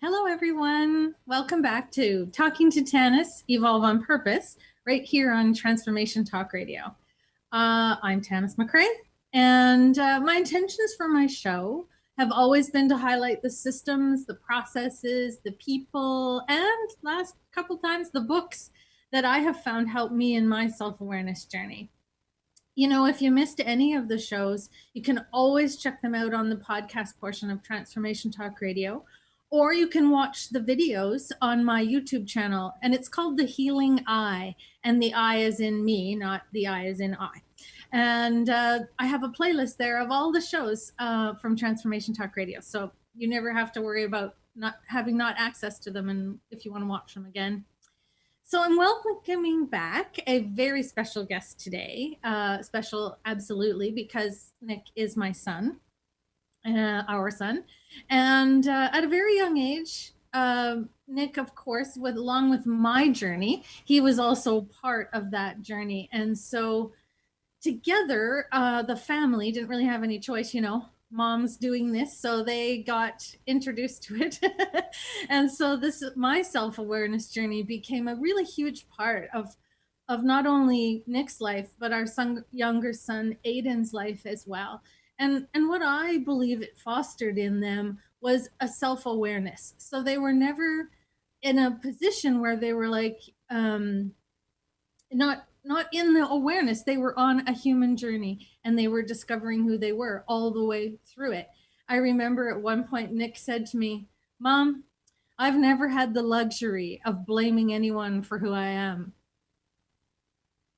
Hello, everyone. Welcome back to Talking to Tanis, Evolve on Purpose, right here on Transformation Talk Radio. I'm Tanis McRae, and my intentions for my show have always been to highlight the systems, the processes, the people, and last couple times, the books that I have found help me in my self awareness journey. You know, if you missed any of the shows, you can always check them out on the podcast portion of Transformation Talk Radio, or you can watch the videos on my YouTube channel. And it's called The Healing Eye. And the I is in me, not the I is in I. And I have a playlist there of all the shows from Transformation Talk Radio. So you never have to worry about not having access to them and if you want to watch them again. So I'm welcoming back a very special guest today. Special, absolutely, because Nick is my son, our son. And at a very young age, Nick, of course, along with my journey, he was also part of that journey. And so together, the family didn't really have any choice, mom's doing this, so they got introduced to it. And so my self-awareness journey became a really huge part of not only Nick's life, but our younger son Aiden's life as well. And what I believe it fostered in them was a self-awareness. So they were never in a position where they were like not in the awareness. They were on a human journey and they were discovering who they were all the way through it. I remember at one point Nick said to me, "Mom, I've never had the luxury of blaming anyone for who I am."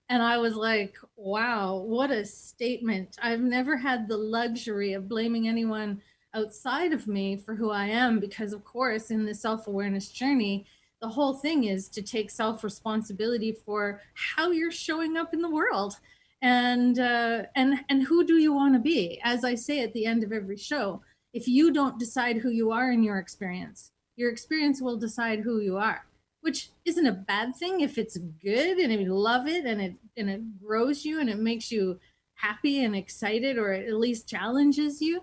And I was like, wow, what a statement. I've never had the luxury of blaming anyone outside of me for who I am, because of course in the self-awareness journey, the whole thing is to take self-responsibility for how you're showing up in the world, and who do you want to be. As I say at the end of every show, if you don't decide who you are in your experience will decide who you are, which isn't a bad thing if it's good and you love it and it grows you and it makes you happy and excited, or at least challenges you.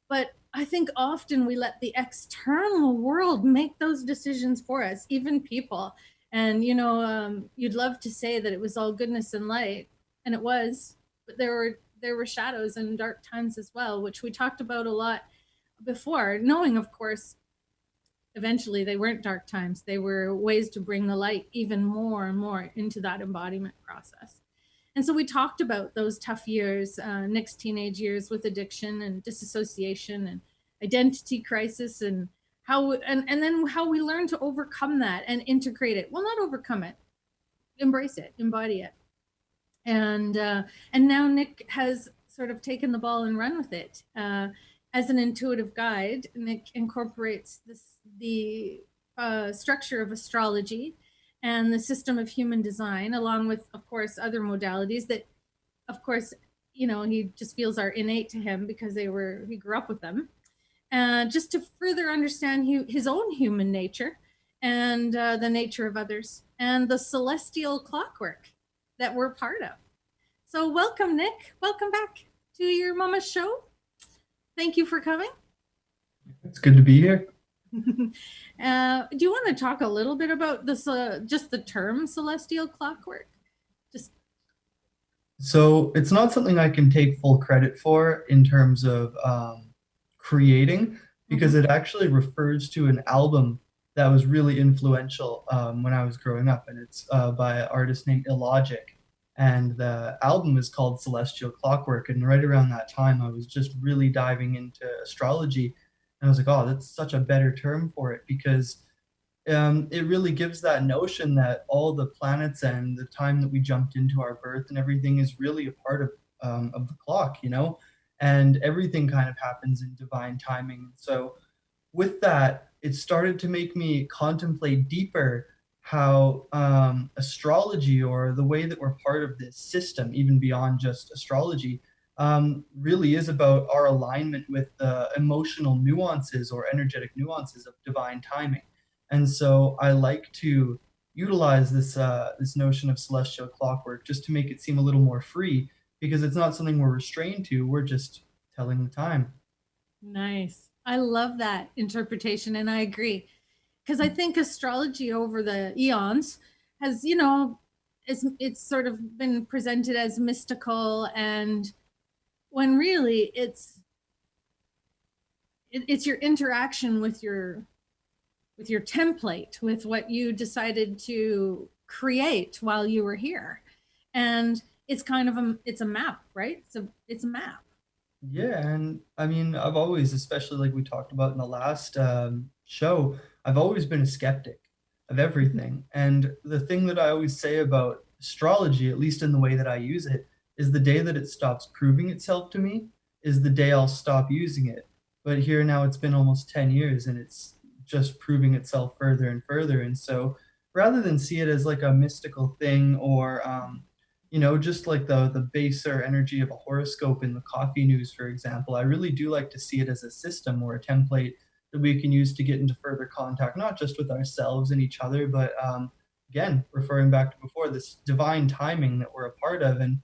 But I think often we let the external world make those decisions for us, even people. And, you'd love to say that it was all goodness and light, and it was, but there were shadows and dark times as well, which we talked about a lot before, knowing, of course, eventually they weren't dark times. They were ways to bring the light even more and more into that embodiment process. And so we talked about those tough years, Nick's teenage years with addiction and disassociation and identity crisis, and then how we learned to overcome that and integrate it. Well, not overcome it, embrace it, embody it. And now Nick has sort of taken the ball and run with it. As an intuitive guide, Nick incorporates the structure of astrology and the system of human design, along with, of course, other modalities that, of course, he just feels are innate to him because he grew up with them, just to further understand his own human nature and the nature of others and the celestial clockwork that we're part of. So welcome, Nick. Welcome back to your mama's show. Thank you for coming. It's good to be here. Do you want to talk a little bit about this, just the term celestial clockwork? So it's not something I can take full credit for in terms of creating, because it actually refers to an album that was really influential when I was growing up, and it's by an artist named Illogic. And the album is called Celestial Clockwork. And right around that time, I was just really diving into astrology. And I was like, oh, that's such a better term for it, because it really gives that notion that all the planets and the time that we jumped into our birth and everything is really a part of the clock, and everything kind of happens in divine timing. So with that, it started to make me contemplate deeper how astrology, or the way that we're part of this system, even beyond just astrology, really is about our alignment with the emotional nuances or energetic nuances of divine timing. And so I like to utilize this notion of celestial clockwork just to make it seem a little more free, because it's not something we're restrained to. We're just telling the time. Nice. I love that interpretation, and I agree. because I think astrology over the eons has, you know, it's sort of been presented as mystical, and when really it's your interaction with your template, with what you decided to create while you were here. And it's kind of it's a map, right? It's a map. Yeah, and I mean, I've always, especially like we talked about in the last show, I've always been a skeptic of everything. And the thing that I always say about astrology, at least in the way that I use it, is the day that it stops proving itself to me is the day I'll stop using it. But here now it's been almost 10 years and it's just proving itself further and further. And so rather than see it as like a mystical thing or just like the baser energy of a horoscope in the coffee news, for example, I really do like to see it as a system or a template that we can use to get into further contact, not just with ourselves and each other, but again, referring back to before, this divine timing that we're a part of. And,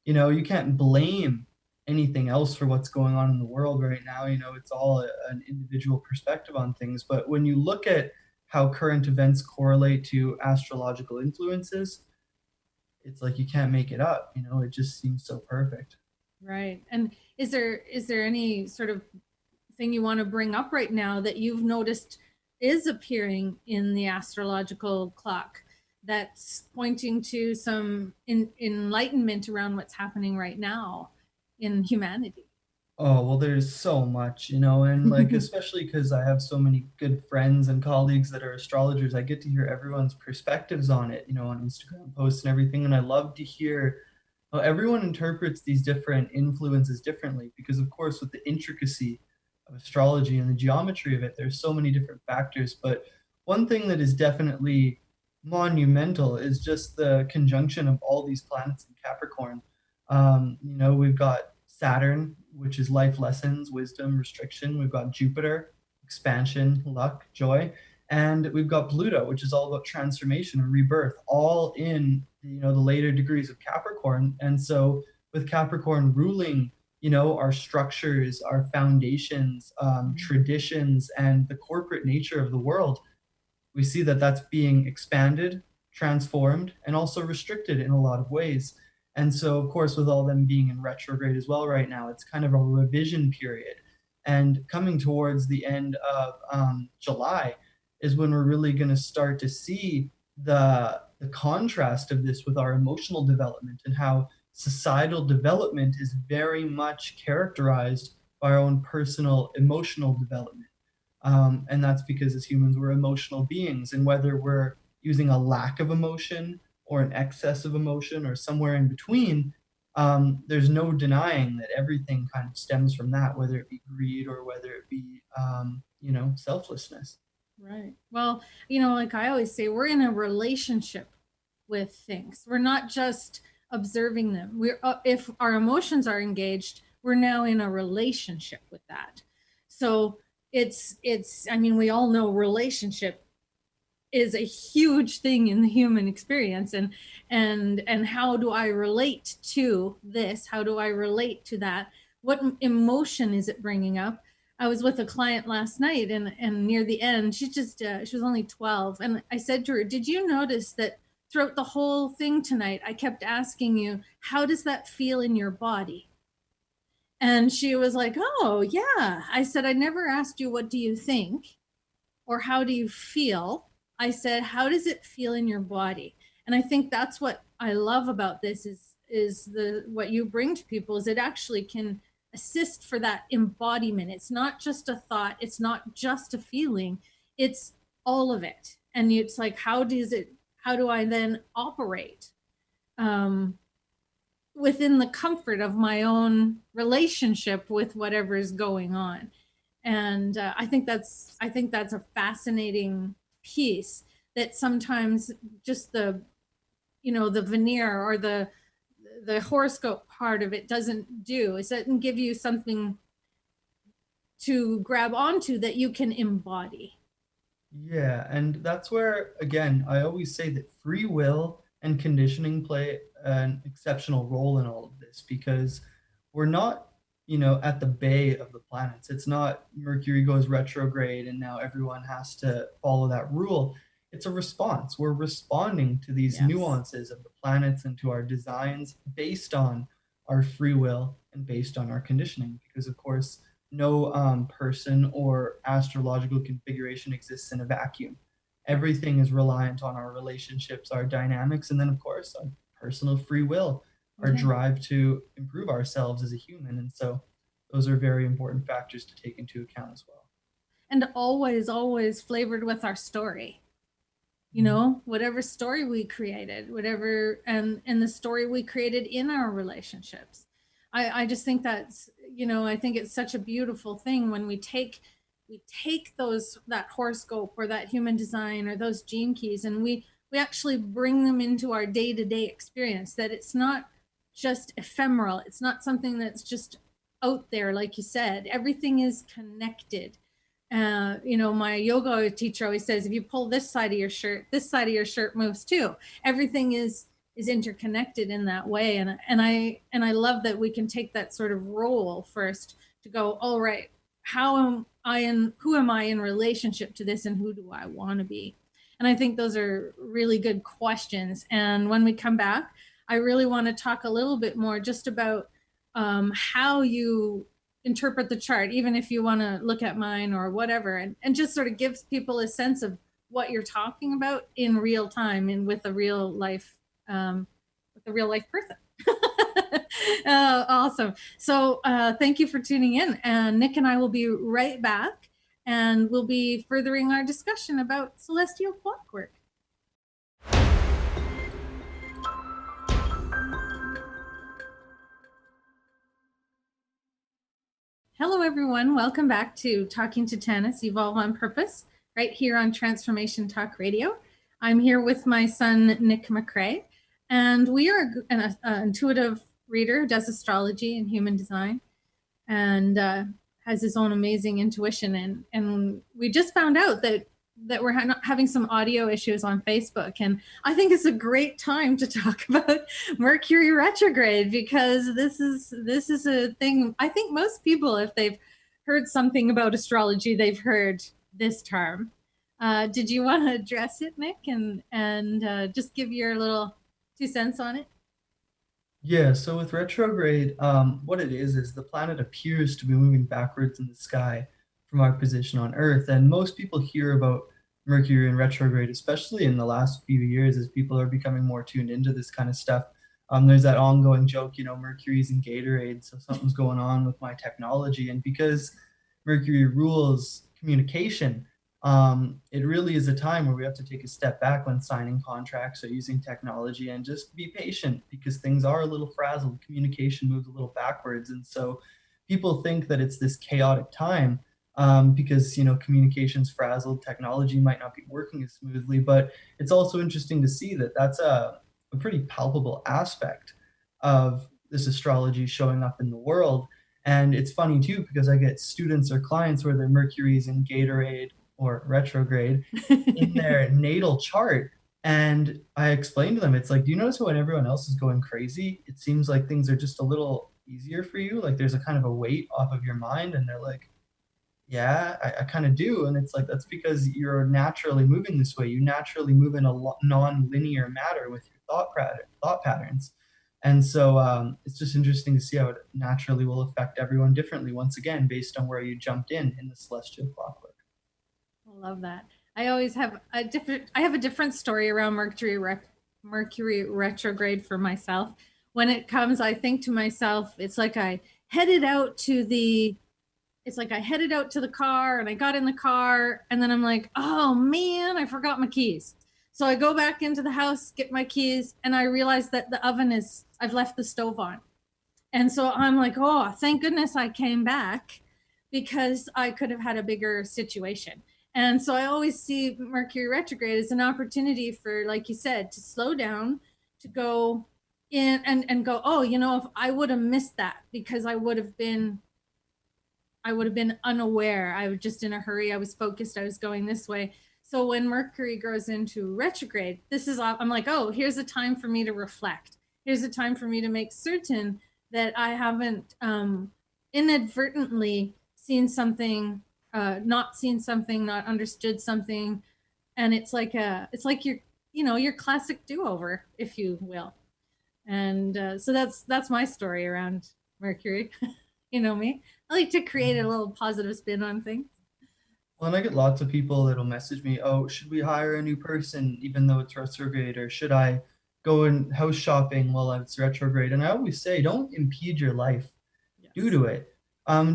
you can't blame anything else for what's going on in the world right now. It's all an individual perspective on things. But when you look at how current events correlate to astrological influences, it's like you can't make it up. It just seems so perfect. Right. And is there any sort of thing you want to bring up right now that you've noticed is appearing in the astrological clock that's pointing to some enlightenment around what's happening right now in humanity? Oh, well, there's so much, and like, especially because I have so many good friends and colleagues that are astrologers, I get to hear everyone's perspectives on it, on Instagram posts and everything. And I love to hear how everyone interprets these different influences differently, because, of course, with the intricacy of astrology and the geometry of it, there's so many different factors. But one thing that is definitely monumental is just the conjunction of all these planets in Capricorn. We've got Saturn, which is life lessons, wisdom, restriction. We've got Jupiter, expansion, luck, joy. And we've got Pluto, which is all about transformation and rebirth, all in the later degrees of Capricorn. And so with Capricorn ruling, our structures, our foundations, traditions, and the corporate nature of the world, we see that that's being expanded, transformed, and also restricted in a lot of ways. And so, of course, with all them being in retrograde as well right now, it's kind of a revision period. And coming towards the end of July is when we're really going to start to see the contrast of this with our emotional development, and how societal development is very much characterized by our own personal emotional development. And that's because as humans, we're emotional beings. And whether we're using a lack of emotion or an excess of emotion or somewhere in between, there's no denying that everything kind of stems from that, whether it be greed or whether it be, selflessness. Right. Well, like I always say, we're in a relationship with things. We're not just observing them. We're if our emotions are engaged, we're now in a relationship with that. So it's I mean, we all know relationship is a huge thing in the human experience, and how do I relate to this? How do I relate to that? What emotion is it bringing up? I was with a client last night, and near the end, she was only 12, and I said to her, "Did you notice that throughout the whole thing tonight, I kept asking you, how does that feel in your body?" And she was like, "Oh, yeah." I said, "I never asked you, what do you think? Or how do you feel?" I said, "How does it feel in your body?" And I think that's what I love about this is the what you bring to people is it actually can assist for that embodiment. It's not just a thought, it's not just a feeling, it's all of it. And it's like, how do I then operate um, within the comfort of my own relationship with whatever is going on? And I think that's a fascinating piece that sometimes just the veneer or the horoscope part of it doesn't do. It doesn't give you something to grab onto that you can embody. Yeah, and that's where, again, I always say that free will and conditioning play an exceptional role in all of this, because we're not at the bay of the planets. It's not Mercury goes retrograde and now everyone has to follow that rule. It's a response. We're responding to these Yes. nuances of the planets and to our designs based on our free will and based on our conditioning. Because, of course, no person or astrological configuration exists in a vacuum. Yeah. Everything is reliant on our relationships, our dynamics, and then, of course, our personal free will, our Yeah. drive to improve ourselves as a human. And so those are very important factors to take into account as well. And always, always flavored with our story. Whatever story we created, whatever, and the story we created in our relationships. I just think that's, I think it's such a beautiful thing when we take that horoscope or that human design or those gene keys, and we actually bring them into our day-to-day experience, that it's not just ephemeral, it's not something that's just out there. Like you said, everything is connected. My yoga teacher always says, if you pull this side of your shirt, this side of your shirt moves too. Everything is interconnected in that way. And I love that we can take that sort of role first to go, all right, who am I in relationship to this, and who do I want to be? And I think those are really good questions. And when we come back, I really want to talk a little bit more just about how you interpret the chart, even if you want to look at mine or whatever, and just sort of gives people a sense of what you're talking about in real time and with a real life person. Awesome. So thank you for tuning in. And Nick and I will be right back, and we'll be furthering our discussion about celestial clockwork. Hello, everyone. Welcome back to Talking to Tanis, Evolve on Purpose, right here on Transformation Talk Radio. I'm here with my son, Nick McRae, and we are an intuitive reader who does astrology and human design, and has his own amazing intuition. And we just found out that we're having some audio issues on Facebook, and I think it's a great time to talk about Mercury retrograde, because this is a thing. I think most people, if they've heard something about astrology, they've heard this term. Did you want to address it, Nick, and just give your little 2 cents on it? Yeah, so with retrograde, what it is the planet appears to be moving backwards in the sky from our position on Earth. And most people hear about Mercury in retrograde, especially in the last few years as people are becoming more tuned into this kind of stuff. There's that ongoing joke, Mercury's in Gatorade, so something's going on with my technology. And because Mercury rules communication, it really is a time where we have to take a step back when signing contracts or using technology and just be patient, because things are a little frazzled. Communication moves a little backwards. And so people think that it's this chaotic time because, communication's frazzled, technology might not be working as smoothly. But it's also interesting to see that that's a pretty palpable aspect of this astrology showing up in the world. And it's funny too, because I get students or clients where their Mercury's in Gatorade or retrograde in their natal chart. And I explained to them, it's like, do you notice when everyone else is going crazy, it seems like things are just a little easier for you? Like there's a kind of a weight off of your mind. And they're like, yeah, I kind of do. And it's like, that's because you're naturally moving this way. You naturally move in a non-linear matter with your thought patterns. And so it's just interesting to see how it naturally will affect everyone differently, once again, based on where you jumped in the celestial clockwork. I love that. I have a different story around Mercury retrograde for myself. When it comes, I think to myself, it's like I headed out to the car, and I got in the car, and then I'm like, oh man, I forgot my keys. So I go back into the house, get my keys, and I realize that I've left the stove on. And so I'm like, oh, thank goodness I came back, because I could have had a bigger situation. And so I always see Mercury retrograde as an opportunity for, like you said, to slow down, to go in and go, oh, if I would have missed that, because I would have been unaware. I was just in a hurry. I was focused. I was going this way. So when Mercury goes into retrograde, I'm like, oh, here's a time for me to reflect. Here's a time for me to make certain that I haven't inadvertently seen something, not seen something, not understood something, and it's like your, you know, your classic do-over, if you will. And so that's my story around Mercury. You know me, I like to create a little positive spin on things. Well, and I get lots of people that'll message me, oh, should we hire a new person even though it's retrograde? Or should I go in house shopping while it's retrograde? And I always say, don't impede your life due Yes. to it.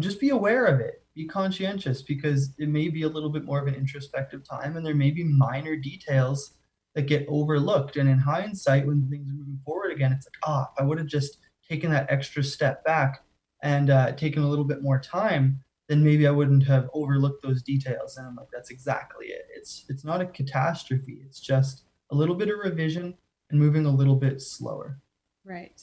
Just be aware of it. Be conscientious because it may be a little bit more of an introspective time and there may be minor details that get overlooked. And in hindsight, when things are moving forward again, it's like, ah, I would have just taken that extra step back and taken a little bit more time, then maybe I wouldn't have overlooked those details. And I'm like, that's exactly it. It's not a catastrophe. It's just a little bit of revision and moving a little bit slower. Right.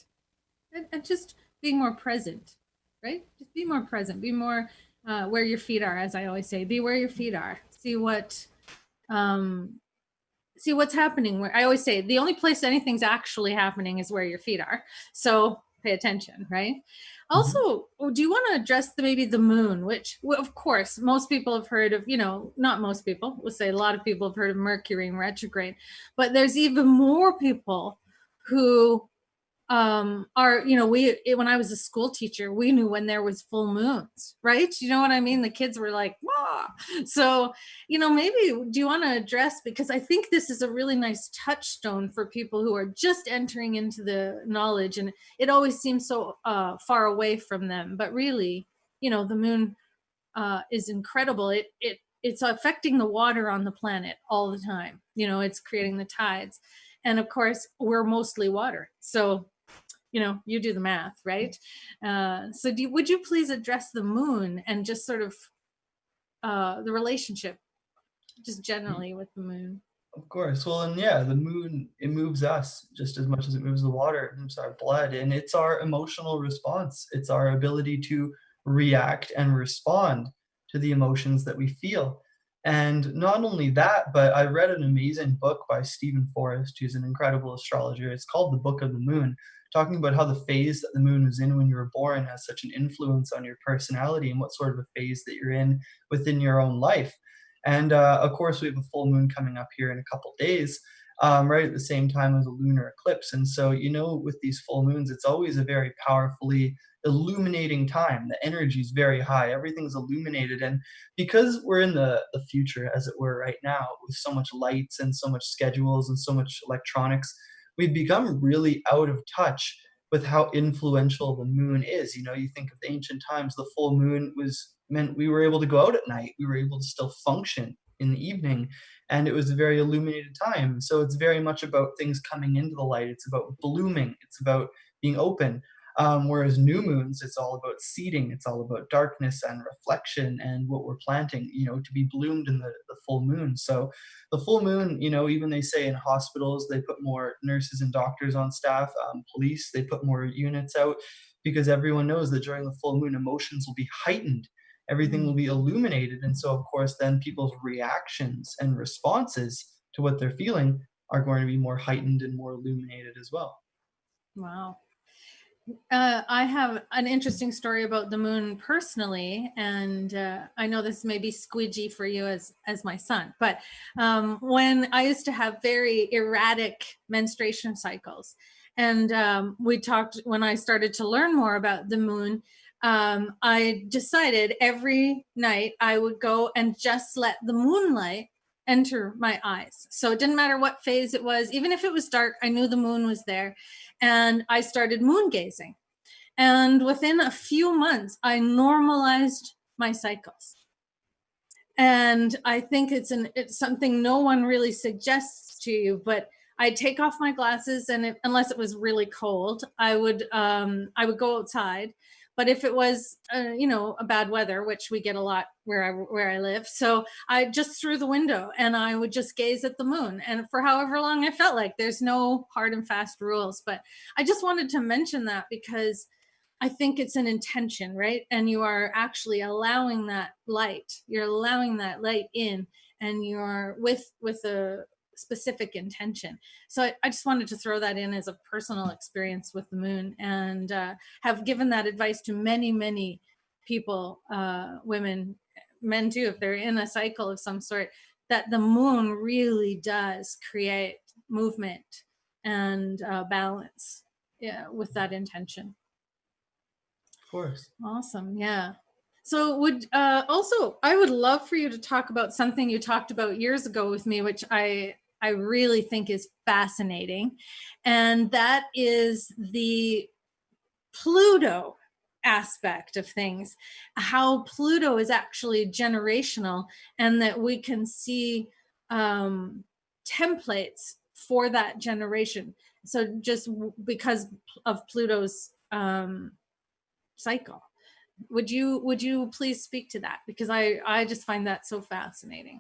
And just being more present, right? Just be more present, be more where your feet are, as I always say. Be where your feet are. Um see what's happening. Where I always say the only place anything's actually happening is where your feet are. So pay attention, right? Mhm. Also, do you want to address maybe the moon, which, well, of course, most people have heard of, you know, not most people, we'll say a lot of people have heard of Mercury in retrograde, but there's even more people who are, you know, when I was a school teacher, we knew when there was full moons, right? You know what I mean? The kids were like, wow. So, you know, maybe do you want to address, because I think this is a really nice touchstone for people who are just entering into the knowledge, and it always seems so far away from them, but really, you know, the moon is incredible. It's affecting the water on the planet all the time. You know, it's creating the tides, and of course, we're mostly water. So, you know, you do the math, right? So, would you please address the moon and just sort of the relationship, just generally, with the moon? Of course. Well, and yeah, the moon, it moves us just as much as it moves the water, it moves our blood, and it's our emotional response. It's our ability to react and respond to the emotions that we feel. And not only that, but I read an amazing book by Stephen Forrest, who's an incredible astrologer. It's called The Book of the Moon, talking about how the phase that the moon was in when you were born has such an influence on your personality and what sort of a phase that you're in within your own life. And of course, we have a full moon coming up here in a couple days, right at the same time as a lunar eclipse. And so, you know, with these full moons, it's always a very powerfully illuminating time. The energy is very high, everything's illuminated. And because we're in the future, as it were, right now, with so much lights and so much schedules and so much electronics, we've become really out of touch with how influential the moon is. You know, you think of the ancient times, the full moon was meant we were able to go out at night. We were able to still function in the evening, and it was a very illuminated time. So it's very much about things coming into the light. It's about blooming. It's about being open. Whereas new moons, it's all about seeding. It's all about darkness and reflection and what we're planting, you know, to be bloomed in the full moon. So the full moon, you know, even they say in hospitals, they put more nurses and doctors on staff, police, they put more units out because everyone knows that during the full moon, emotions will be heightened, everything will Mm, be illuminated. And so, of course, then people's reactions and responses to what they're feeling are going to be more heightened and more illuminated as well. wow. I have an interesting story about the moon personally, and I know this may be squidgy for you as my son, but when I used to have very erratic menstruation cycles, and we talked when I started to learn more about the moon. I decided every night I would go and just let the moonlight enter my eyes. So it didn't matter what phase it was, even if it was dark, I knew the moon was there, and I started moon gazing. And within a few months, I normalized my cycles. And I think it's something no one really suggests to you, but I'd take off my glasses, and unless it was really cold, I would go outside. But if it was you know, a bad weather, which we get a lot where I live, so I just through the window and I would just gaze at the moon, and for however long I felt like. There's no hard and fast rules, but I just wanted to mention that because I think it's an intention, right? And you are actually allowing that light. You're allowing that light in, and you're with a specific intention. So I just wanted to throw that in as a personal experience with the moon, and have given that advice to many, many people, women, men too, if they're in a cycle of some sort, that the moon really does create movement and balance, yeah, with that intention. Of course. Awesome. Yeah. So would also, I would love for you to talk about something you talked about years ago with me, which I really think is fascinating, and that is the Pluto aspect of things, how Pluto is actually generational, and that we can see templates for that generation. So just because of Pluto's cycle. Would you please speak to that, because I just find that so fascinating.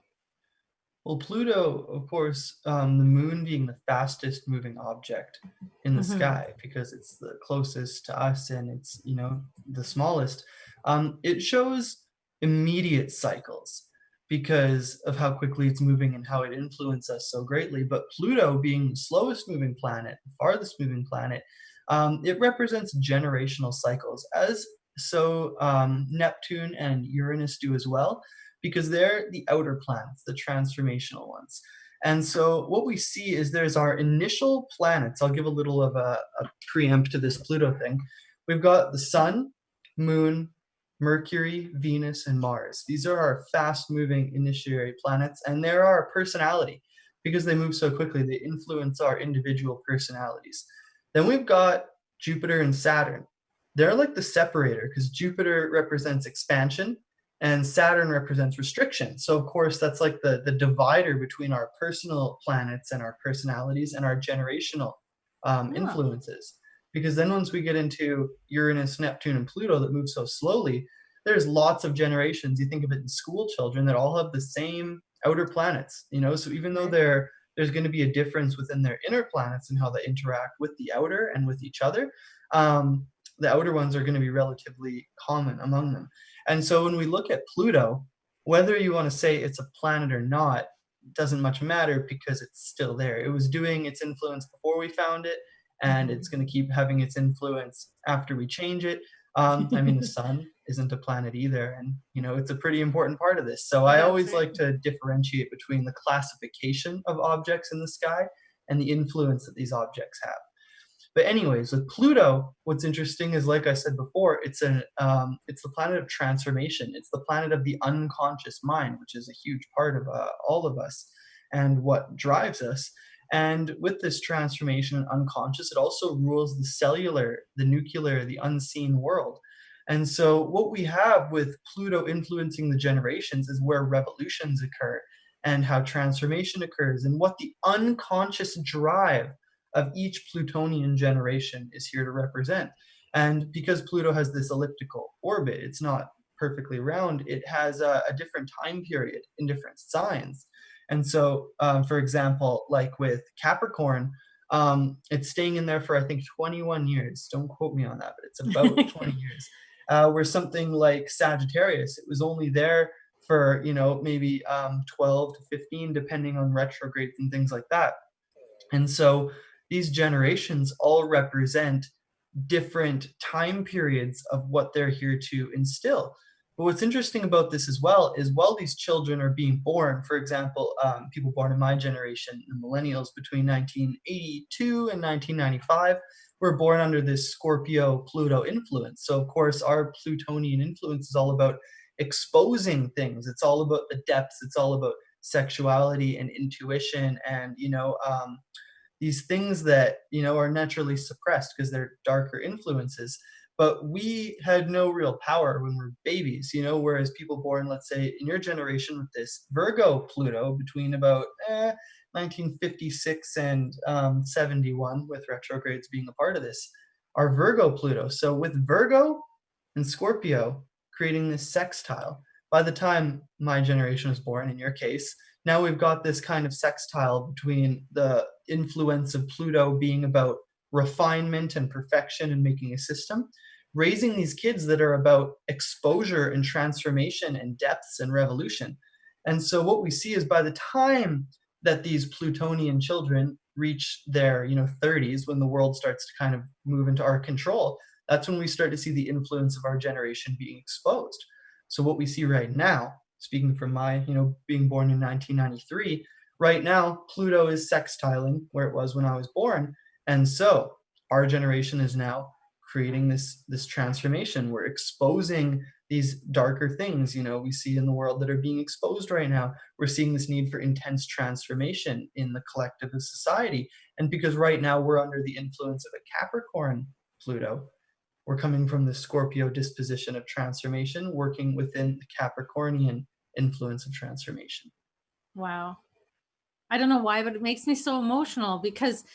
Well, Pluto, of course, the moon being the fastest moving object in the Mm-hmm. sky because it's the closest to us and it's, the smallest, it shows immediate cycles because of how quickly it's moving and how it influences us so greatly. But Pluto being the slowest moving planet, the farthest moving planet, it represents generational cycles, as so Neptune and Uranus do as well because they're the outer planets, the transformational ones. And so what we see is there's our initial planets. I'll give a little of a preempt to this Pluto thing. We've got the Sun, Moon, Mercury, Venus, and Mars. These are our fast moving initiatory planets, and they're our personality because they move so quickly, they influence our individual personalities. Then we've got Jupiter and Saturn. They're like the separator because Jupiter represents expansion and Saturn represents restriction. So of course that's like the divider between our personal planets and our personalities and our generational Oh. influences. Because then once we get into Uranus, Neptune, and Pluto that move so slowly, there's lots of generations. You think of it in school children that all have the same outer planets, So even though Right. there's going to be a difference within their inner planets and how they interact with the outer and with each other, um, the outer ones are going to be relatively common among them. And so when we look at Pluto, whether you want to say it's a planet or not, doesn't much matter because it's still there. It was doing its influence before we found it, and it's going to keep having its influence after we change it. I mean, the sun isn't a planet either, and it's a pretty important part of this. So I That's always right. like to differentiate between the classification of objects in the sky and the influence that these objects have. But anyways, with Pluto, what's interesting is, like I said before, it's the planet of transformation. It's the planet of the unconscious mind, which is a huge part of all of us and what drives us. And with this transformation and unconscious, it also rules the cellular, the nuclear, the unseen world. And so, what we have with Pluto influencing the generations is where revolutions occur and how transformation occurs and what the unconscious drive of each Plutonian generation is here to represent. And because Pluto has this elliptical orbit, it's not perfectly round, it has a different time period in different signs. And so, for example, like with Capricorn, it's staying in there for, I think, 21 years. Don't quote me on that, but it's about 20 years. Where something like Sagittarius, it was only there for, maybe 12 to 15, depending on retrogrades and things like that. And so these generations all represent different time periods of what they're here to instill. But what's interesting about this as well is while these children are being born, for example, people born in my generation, the millennials between 1982 and 1995, were born under this Scorpio Pluto influence. So, of course, our Plutonian influence is all about exposing things, it's all about the depths, it's all about sexuality and intuition and, these things that are naturally suppressed because they're darker influences, but we had no real power when we're babies, whereas people born, let's say, in your generation with this Virgo Pluto between about 1956 and 71, with retrogrades being a part of this, are Virgo Pluto. So with Virgo and Scorpio creating this sextile, by the time my generation was born, in your case, now we've got this kind of sextile between the influence of Pluto being about refinement and perfection and making a system, raising these kids that are about exposure and transformation and depths and revolution. And so what we see is by the time that these Plutonian children reach their 30s, when the world starts to kind of move into our control, that's when we start to see the influence of our generation being exposed. So what we see right now, speaking from my, being born in 1993, right now Pluto is sextiling where it was when I was born. And so our generation is now creating this transformation. We're exposing these darker things, we see in the world that are being exposed right now. We're seeing this need for intense transformation in the collective of society. And because right now we're under the influence of a Capricorn Pluto, we're coming from the Scorpio disposition of transformation, working within the Capricornian influence of transformation. Wow. I don't know why, but it makes me so emotional because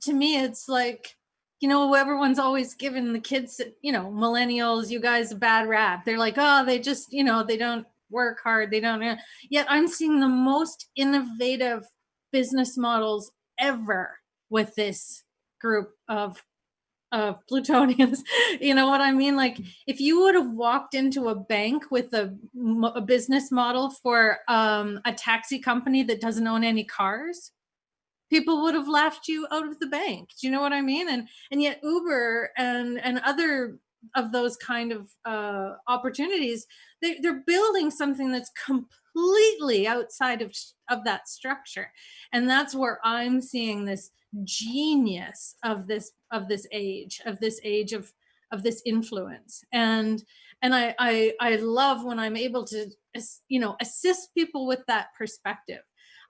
to me, it's like, everyone's always given the kids, millennials, you guys, a bad rap. They're like, oh, they just, they don't work hard. They don't. Yet I'm seeing the most innovative business models ever with this group of Plutonians. You know what I mean? Like, if you would have walked into a bank with a business model for a taxi company that doesn't own any cars, people would have laughed you out of the bank. Do you know what I mean? And yet Uber and other of those kind of opportunities, they're building something that's completely outside of that structure. And that's where I'm seeing this genius of this age of this influence. And I love when I'm able to assist people with that perspective.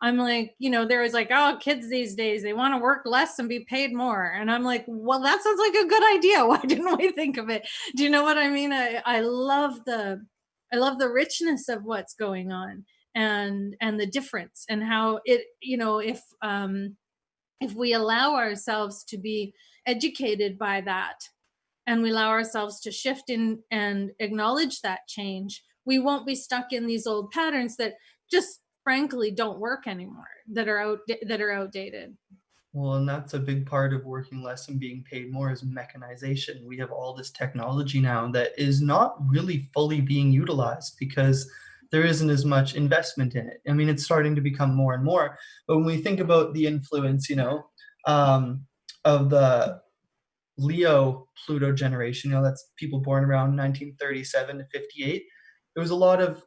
I'm like, there was like, oh, kids these days, they want to work less and be paid more. And I'm like, well, that sounds like a good idea. Why didn't we think of it? Do you know what I mean? I love the richness of what's going on, and the difference, and how it, if we allow ourselves to be educated by that, and we allow ourselves to shift in and acknowledge that change, we won't be stuck in these old patterns that just frankly don't work anymore, that are outdated. Well, and that's a big part of working less and being paid more is mechanization. We have all this technology now that is not really fully being utilized because there isn't as much investment in it. I mean, it's starting to become more and more. But when we think about the influence, of the Leo Pluto generation, that's people born around 1937 to 58, it was a lot of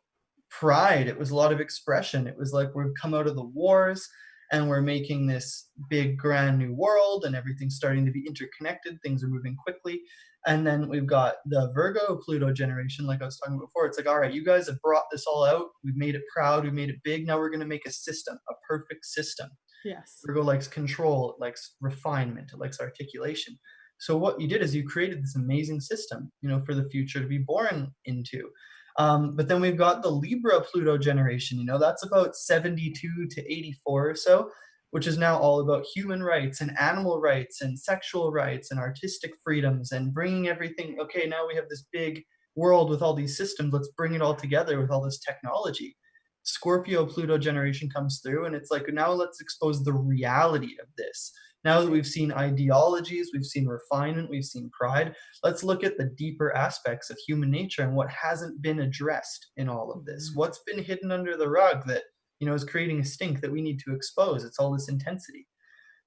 pride. It was a lot of expression. It was like we've come out of the wars and we're making this big, grand new world, and everything's starting to be interconnected. Things are moving quickly. And then we've got the Virgo Pluto generation, like I was talking about before. It's like, all right, you guys have brought this all out. We've made it proud. We've made it big. Now we're going to make a system, a perfect system. Yes. Virgo likes control, it likes refinement, it likes articulation. So what you did is you created this amazing system, for the future to be born into. But then we've got the Libra Pluto generation, that's about 72 to 84 or so, which is now all about human rights and animal rights and sexual rights and artistic freedoms and bringing everything. Okay, now we have this big world with all these systems. Let's bring it all together with all this technology. Scorpio Pluto generation comes through, and it's like, now let's expose the reality of this. Now that we've seen ideologies, we've seen refinement, we've seen pride, let's look at the deeper aspects of human nature and what hasn't been addressed in all of this. What's been hidden under the rug that, is creating a stink that we need to expose? It's all this intensity.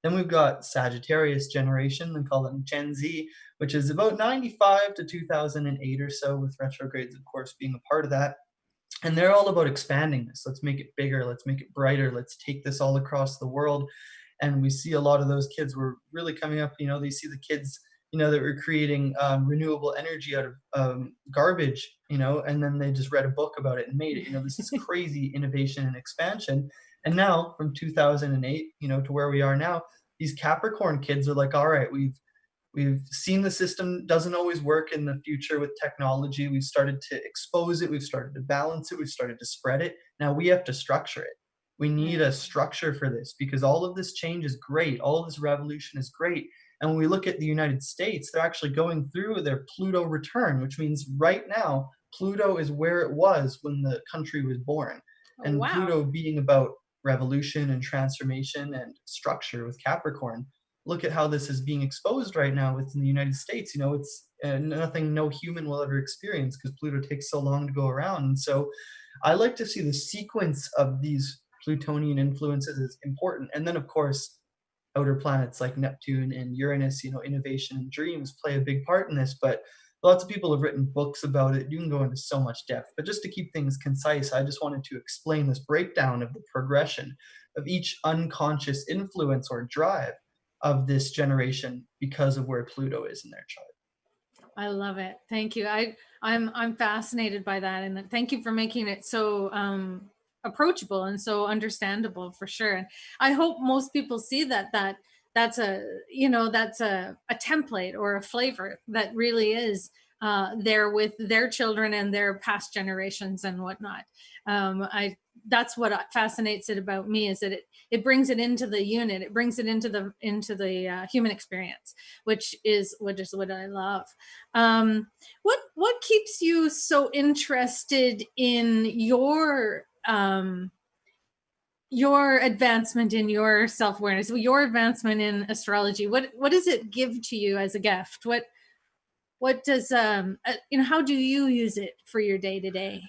Then we've got Sagittarius generation, they call them Gen Z, which is about 95 to 2008 or so, with retrogrades, of course, being a part of that. And they're all about expanding this. Let's make it bigger. Let's make it brighter. Let's take this all across the world. And we see a lot of those kids were really coming up. They see the kids, that were creating renewable energy out of garbage, and then they just read a book about it and made it. This is crazy innovation and expansion. And now from 2008, to where we are now, these Capricorn kids are like, all right, we've seen the system doesn't always work in the future with technology. We've started to expose it. We've started to balance it. We've started to spread it. Now we have to structure it. We need a structure for this because all of this change is great. All of this revolution is great. And when we look at the United States, they're actually going through their Pluto return, which means right now, Pluto is where it was when the country was born. And Wow. Pluto being about revolution and transformation and structure with Capricorn, look at how this is being exposed right now within the United States. It's nothing no human will ever experience because Pluto takes so long to go around. And so I like to see the sequence of these Plutonian influences is important. And then, of course, outer planets like Neptune and Uranus, innovation and dreams play a big part in this, but lots of people have written books about it. You can go into so much depth, but just to keep things concise, I just wanted to explain this breakdown of the progression of each unconscious influence or drive of this generation because of where Pluto is in their chart. I love it. Thank you. I'm fascinated by that, and thank you for making it so approachable and so understandable for sure. And I hope most people see that's a template or a flavor that really is there with their children and their past generations and whatnot. I That's what fascinates it about me, is that it brings it into the unit, it brings it into the human experience, which is what I love. What keeps you so interested in your advancement in your self-awareness, your advancement in astrology? What does it give to you as a gift? What does how do you use it for your day to day?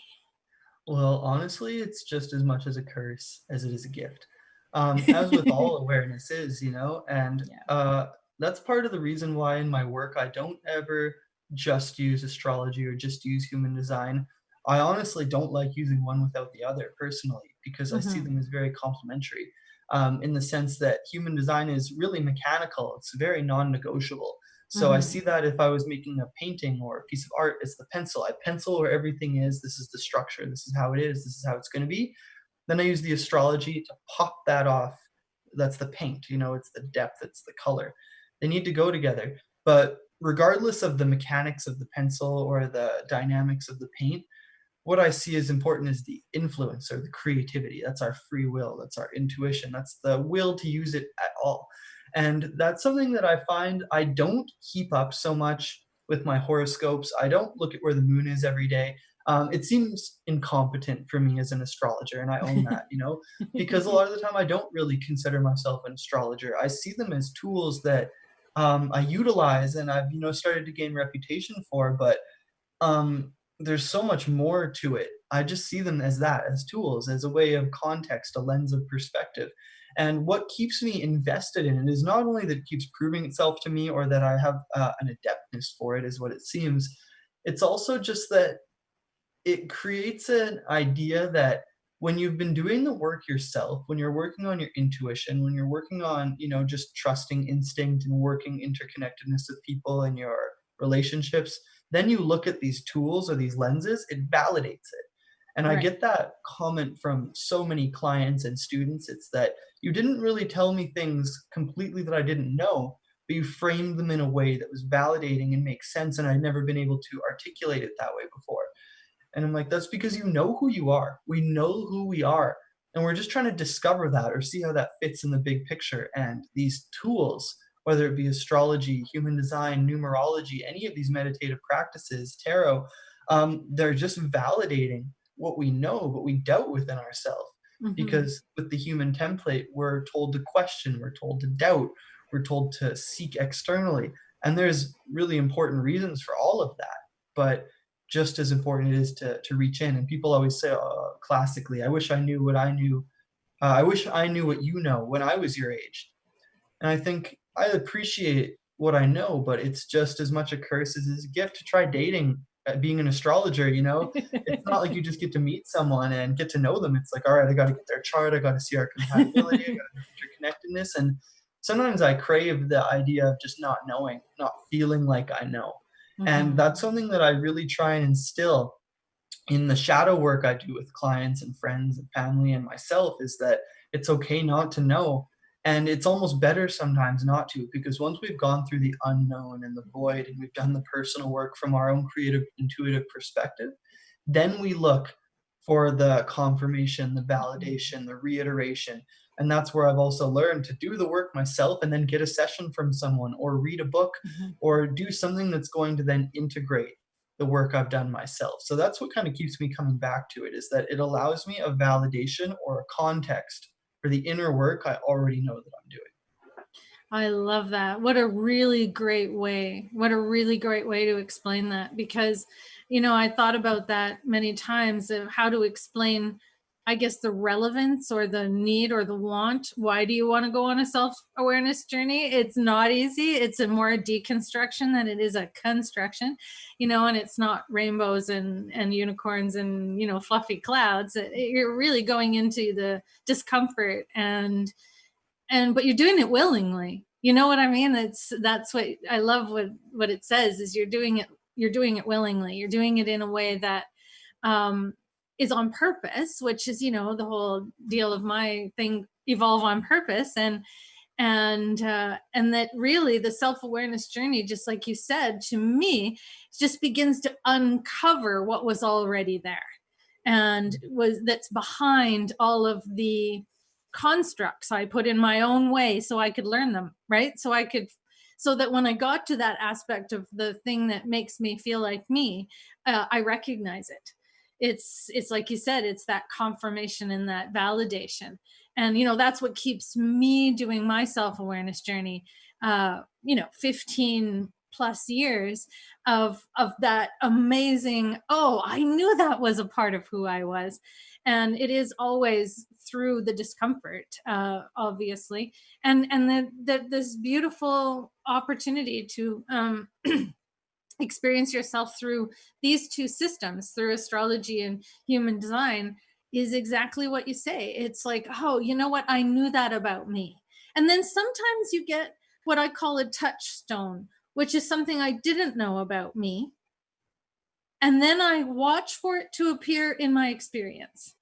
Well, honestly, it's just as much as a curse as it is a gift. As with all awareness is, and Yeah. that's part of the reason why in my work I don't ever just use astrology or just use human design. I honestly don't like using one without the other personally because I see Hmm. them as very complementary. In the sense that human design is really mechanical, it's very non negotiable. So I Hmm. see that if I was making a painting or a piece of art, it's the pencil. I pencil where everything is. This is the structure. This is how it is. This is how it's going to be. Then I use the astrology to pop that off. That's the paint, it's the depth, it's the color. They need to go together. But regardless of the mechanics of the pencil or the dynamics of the paint, what I see as important is the influence or the creativity. That's our free will. That's our intuition. That's the will to use it at all. And that's something that I find I don't keep up so much with my horoscopes. I don't look at where the moon is every day. It seems incompetent for me as an astrologer, and I own that, because a lot of the time I don't really consider myself an astrologer. I see them as tools that I utilize and I've, started to gain reputation for, but there's so much more to it. I just see them as that, as tools, as a way of context, a lens of perspective. And what keeps me invested in it is not only that it keeps proving itself to me or that I have an adeptness for it, is what it seems. It's also just that it creates an idea that when you've been doing the work yourself, when you're working on your intuition, when you're working on, just trusting instinct and working interconnectedness of people and your relationships, then you look at these tools or these lenses, it validates it. And I Right. get that comment from so many clients and students. It's that you didn't really tell me things completely that I didn't know, but you framed them in a way that was validating and makes sense. And I'd never been able to articulate it that way before. And I'm like, that's because you know who you are. We know who we are. And we're just trying to discover that or see how that fits in the big picture. And these tools, whether it be astrology, human design, numerology, any of these meditative practices, tarot, they're just validating what we know, but we doubt within ourselves. Hmm. Because with the human template, we're told to question, we're told to doubt, we're told to seek externally. And there's really important reasons for all of that. But just as important it is to reach in. And people always say, classically, I wish I knew what I knew. I wish I knew what you know when I was your age. And I think I appreciate what I know, but it's just as much a curse as it is a gift to try dating, being an astrologer. It's not like you just get to meet someone and get to know them. It's like, all right, I got to get their chart. I got to see our compatibility. I got to know interconnectedness. And sometimes I crave the idea of just not knowing, not feeling like I know. And Hmm. that's something that I really try and instill in the shadow work I do with clients and friends and family and myself, is that it's okay not to know. And it's almost better sometimes not to, because once we've gone through the unknown and the void and we've done the personal work from our own creative, intuitive perspective, then we look for the confirmation, the validation, the reiteration. And that's where I've also learned to do the work myself and then get a session from someone or read a book Hmm. or do something that's going to then integrate the work I've done myself. So that's what kind of keeps me coming back to it, is that it allows me a validation or a context for the inner work I already know that I'm doing. I love that. What a really great way. What a really great way to explain that, because I thought about that many times of how to explain I guess, the relevance or the need or the want. Why do you want to go on a self-awareness journey? It's not easy. It's a more deconstruction than it is a construction, and it's not rainbows and unicorns and, fluffy clouds. You're really going into the discomfort, but you're doing it willingly. You know what I mean? That's what I love. What it says is you're doing it willingly. You're doing it in a way that um, is on purpose, which is, the whole deal of my thing, evolve on purpose. And that really the self-awareness journey, just like you said, to me, just begins to uncover what was already there and that's behind all of the constructs I put in my own way so I could learn them, right? So that when I got to that aspect of the thing that makes me feel like me, I recognize it. It's like you said, it's that confirmation and that validation. And that's what keeps me doing my self-awareness journey, 15 plus years of that amazing, oh, I knew that was a part of who I was. And it is always through the discomfort, obviously, and this beautiful opportunity to experience yourself through these two systems, through astrology and human design, is exactly what you say. It's like, oh, you know what, I knew that about me. And then sometimes you get what I call a touchstone, which is something I didn't know about me, and then I watch for it to appear in my experience.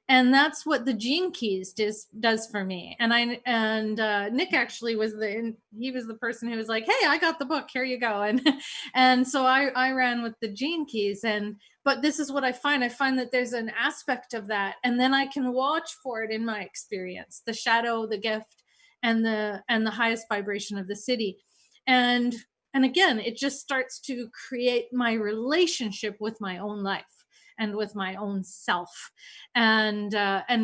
And that's what the Gene Keys does for me. And Nick actually was the person who was like, hey, I got the book, here you go. And so I ran with the Gene Keys. But this is what I find that there's an aspect of that, and then I can watch for it in my experience, the shadow, the gift, and the highest vibration of the city. And again, it just starts to create my relationship with my own life and with my own self. And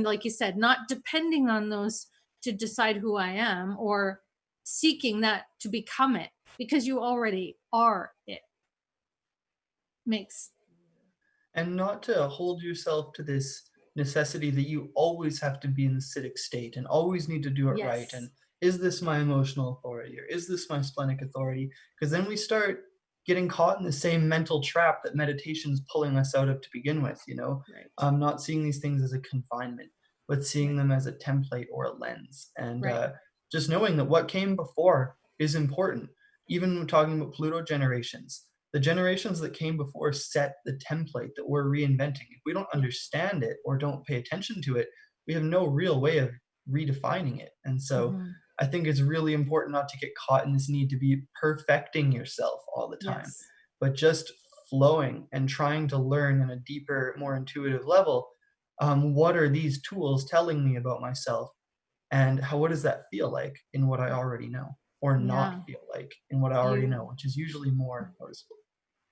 like you said, not depending on those to decide who I am, or seeking that to become it, because you already are it. Makes And not to hold yourself to this necessity that you always have to be in the acidic state and always need to do it right. Yes. And is this my emotional authority, or is this my splenic authority? Because then we start getting caught in the same mental trap that meditation's pulling us out of to begin with, Right. not seeing these things as a confinement, but seeing Right. them as a template or a lens. And Right. just knowing that what came before is important. Even talking about Pluto generations, the generations that came before set the template that we're reinventing. If we don't Yeah. understand it or don't pay attention to it, we have no real way of redefining it. And so Mm-hmm. I think it's really important not to get caught in this need to be perfecting yourself all the time, Yes. but just flowing and trying to learn on a deeper, more intuitive level. What are these tools telling me about myself? And what does that feel like in what I already know, or not Yeah. feel like in what I already You know, which is usually more noticeable.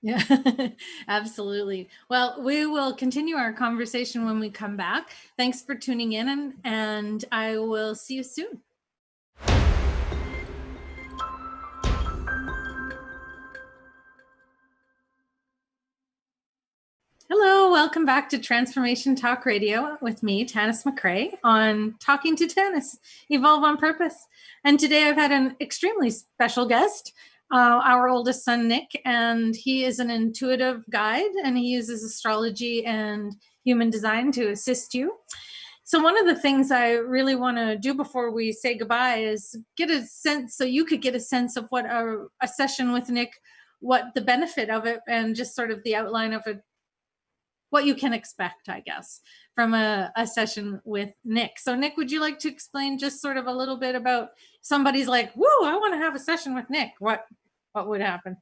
Yeah, absolutely. Well, we will continue our conversation when we come back. Thanks for tuning in, and I will see you soon. Hello, welcome back to Transformation Talk Radio with me, Tanis McRae, on Talking to Tanis, Evolve on Purpose. And today I've had an extremely special guest, our oldest son, Nick, and he is an intuitive guide, and he uses astrology and human design to assist you. So one of the things I really want to do before we say goodbye is get a sense, so you could get a sense of what a session with Nick, what the benefit of it, and just sort of the outline of it, what you can expect, I guess, from a session with Nick. So Nick, would you like to explain just sort of a little bit about, somebody's like, woo, I want to have a session with Nick. What would happen?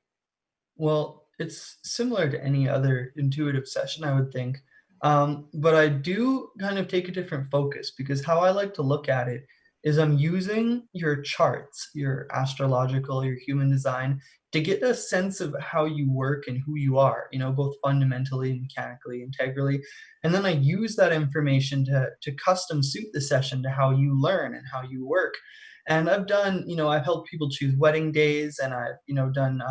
Well, it's similar to any other intuitive session, I would think. But I do kind of take a different focus, because how I like to look at it is I'm using your charts, your astrological, your human design, to get a sense of how you work and who you are, both fundamentally, mechanically, integrally. And then I use that information to custom suit the session to how you learn and how you work. And I've done, I've helped people choose wedding days, and I've, done,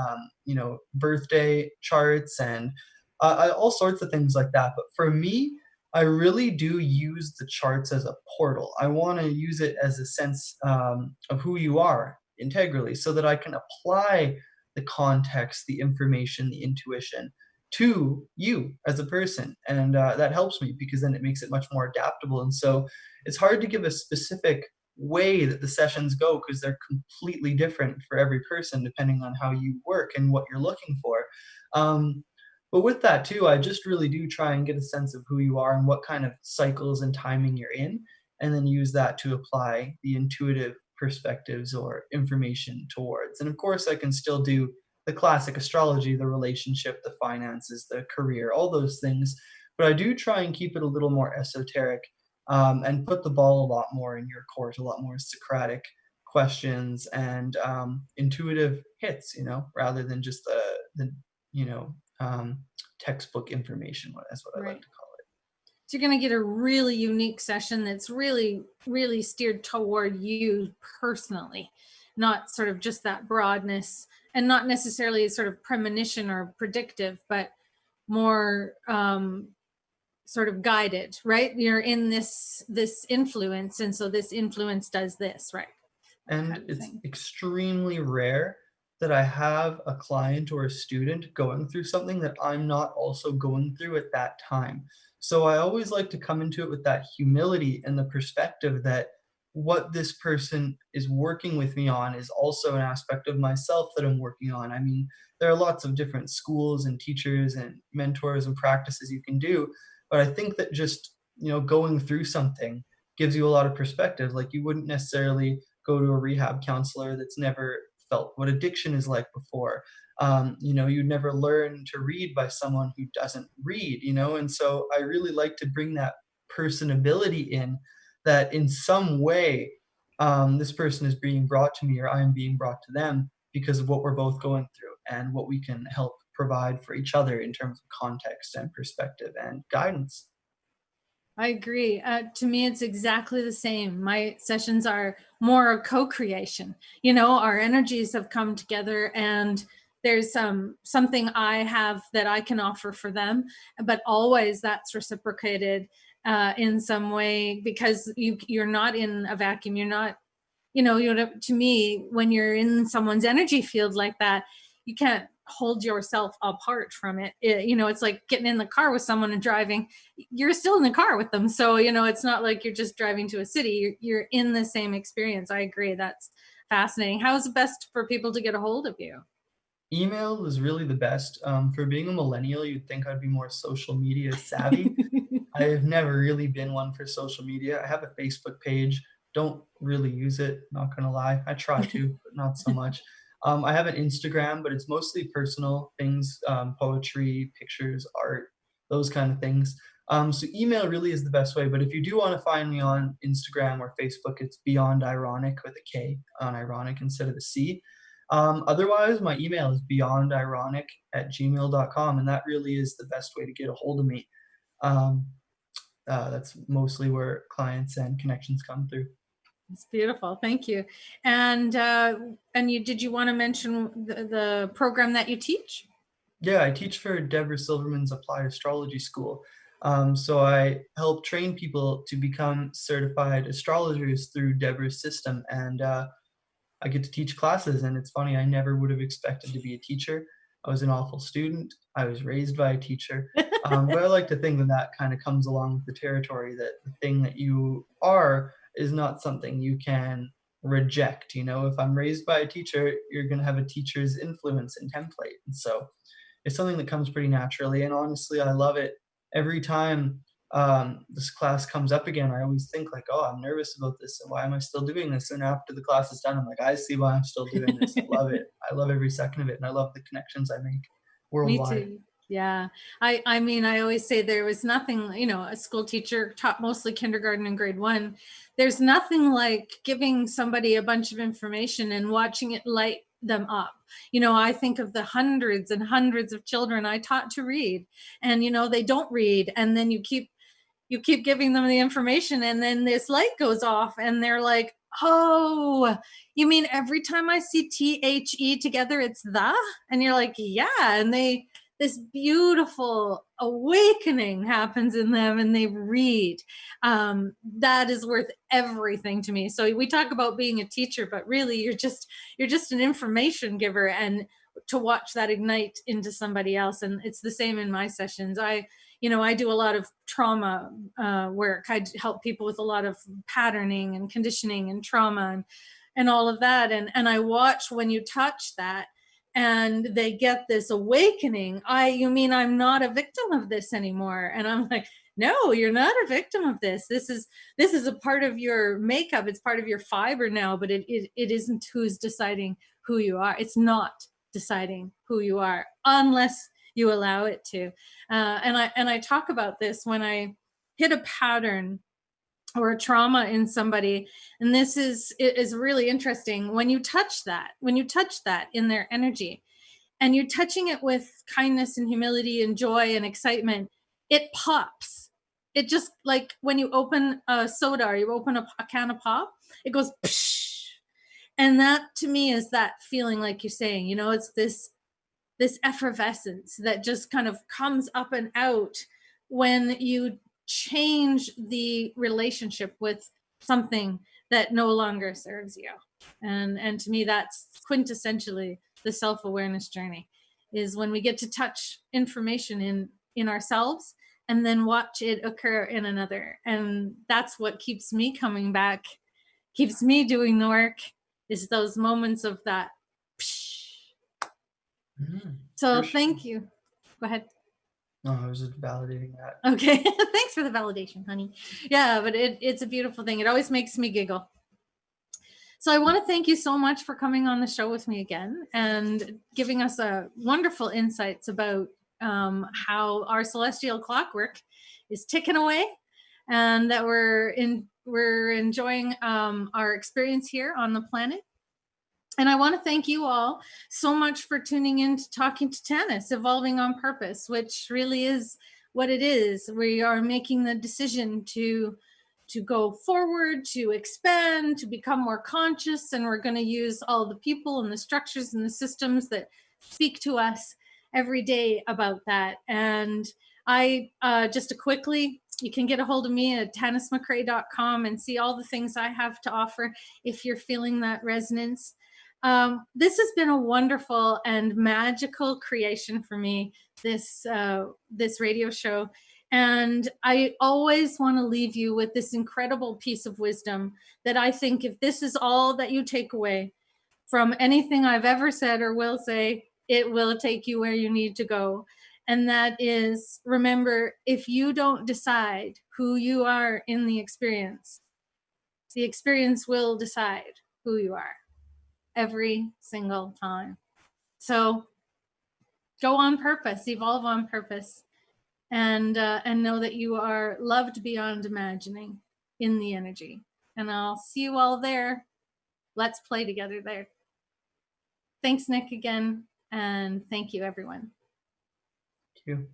birthday charts, and all sorts of things like that. But for me, I really do use the charts as a portal. I want to use it as a sense of who you are integrally so that I can apply the context, the information, the intuition to you as a person. And that helps me because then it makes it much more adaptable. And so it's hard to give a specific way that the sessions go because they're completely different for every person depending on how you work and what you're looking for. Um, but with that too, I just really do try and get a sense of who you are and what kind of cycles and timing you're in, and then use that to apply the intuitive perspectives or information towards. And of course, I can still do the classic astrology, the relationship, the finances, the career, all those things. But I do try and keep it a little more esoteric and put the ball a lot more in your court, a lot more Socratic questions and intuitive hits, rather than just the you know, textbook information. That's what I like Right. to call it. So you're going to get a really unique session that's really, really steered toward you personally, not sort of just that broadness, and not necessarily sort of premonition or predictive, but more sort of guided, right? You're in this influence, and so this influence does this, right? That And kind of it's thing. extremely rare that I have a client or a student going through something that I'm not also going through at that time. So I always like to come into it with that humility and the perspective that what this person is working with me on is also an aspect of myself that I'm working on. I mean, there are lots of different schools and teachers and mentors and practices you can do, but I think that just, going through something gives you a lot of perspective. Like you wouldn't necessarily go to a rehab counselor that's never felt what addiction is like before. You'd never learn to read by someone who doesn't read, and so I really like to bring that personability in that in some way this person is being brought to me or I am being brought to them because of what we're both going through and what we can help provide for each other in terms of context and perspective and guidance. I agree. To me, it's exactly the same. My sessions are more a co-creation. Our energies have come together, and there's something I have that I can offer for them, but always that's reciprocated in some way because you're not in a vacuum. You're not, to me, when you're in someone's energy field like that, you can't hold yourself apart from it. It's like getting in the car with someone and driving. You're still in the car with them. So, it's not like you're just driving to a city. You're in the same experience. I agree. That's fascinating. How is it best for people to get a hold of you? Email is really the best. For being a millennial, you'd think I'd be more social media savvy. I've never really been one for social media. I have a Facebook page, don't really use it, not gonna lie. I try to, but not so much. I have an Instagram, but it's mostly personal things, poetry, pictures, art, those kind of things. So email really is the best way, but if you do wanna find me on Instagram or Facebook, it's Beyond Ironic with a K on ironic instead of a C. Otherwise, my email is beyondironic@gmail.com, and that really is the best way to get a hold of me. Um, that's mostly where clients and connections come through. It's beautiful. Thank you. And did you want to mention the program that you teach? Yeah, I teach for Deborah Silverman's Applied Astrology School. So I help train people to become certified astrologers through Deborah's system, and I get to teach classes. And it's funny, I never would have expected to be a teacher. I was an awful student. I was raised by a teacher. But I like to think that that kind of comes along with the territory, that the thing that you are is not something you can reject. If I'm raised by a teacher, you're going to have a teacher's influence and template. And so it's something that comes pretty naturally. And honestly, I love it. Every time this class comes up again, I always think like, oh, I'm nervous about this. And why am I still doing this? And after the class is done, I'm like, I see why I'm still doing this. I love it. I love every second of it. And I love the connections I make Me worldwide. too. Yeah. I mean, I always say there was nothing, a school teacher taught mostly kindergarten and grade one. There's nothing like giving somebody a bunch of information and watching it light them up. I think of the hundreds and hundreds of children I taught to read, and they don't read, and then you keep giving them the information, and then this light goes off and they're like, oh, you mean every time I see THE together it's the, and you're like, yeah, and this beautiful awakening happens in them and they read. That is worth everything to me. So we talk about being a teacher, but really you're just an information giver, and to watch that ignite into somebody else. And it's the same in my sessions. I do a lot of trauma work. I help people with a lot of patterning and conditioning and trauma and all of that. And I watch when you touch that and they get this awakening. You mean I'm not a victim of this anymore? And I'm like, no, you're not a victim of this. This is a part of your makeup. It's part of your fiber now, but it isn't who's deciding who you are. It's not deciding who you are unless you allow it to. And I talk about this when I hit a pattern or a trauma in somebody, and this is really interesting. When you touch that in their energy, and you're touching it with kindness and humility and joy and excitement, it pops. It just, like when you open a soda or you open a can of pop, it goes psh. And that to me is that feeling, like you're saying, it's this effervescence that just kind of comes up and out when you change the relationship with something that no longer serves you. And to me, that's quintessentially the self-awareness journey, is when we get to touch information in ourselves and then watch it occur in another. And that's what keeps me coming back, keeps me doing the work, is those moments of that. So thank you. Go ahead. No, I was just validating that. Okay. Thanks for the validation, honey. Yeah, but it's a beautiful thing. It always makes me giggle. So I want to thank you so much for coming on the show with me again and giving us a wonderful insights about how our celestial clockwork is ticking away, and that we're enjoying our experience here on the planet. And I want to thank you all so much for tuning in to Talking to Tanis, Evolving on Purpose, which really is what it is. We are making the decision to go forward, to expand, to become more conscious, and we're going to use all the people and the structures and the systems that speak to us every day about that. And I just to quickly, you can get a hold of me at tanismcrae.com and see all the things I have to offer if you're feeling that resonance. This has been a wonderful and magical creation for me, this radio show. And I always want to leave you with this incredible piece of wisdom that I think, if this is all that you take away from anything I've ever said or will say, it will take you where you need to go. And that is, remember, if you don't decide who you are in the experience will decide who you are every single time. So go on purpose, evolve on purpose, and know that you are loved beyond imagining in the energy. And I'll see you all there. Let's play together there. Thanks, Nick, again, and thank you, everyone. Thank you.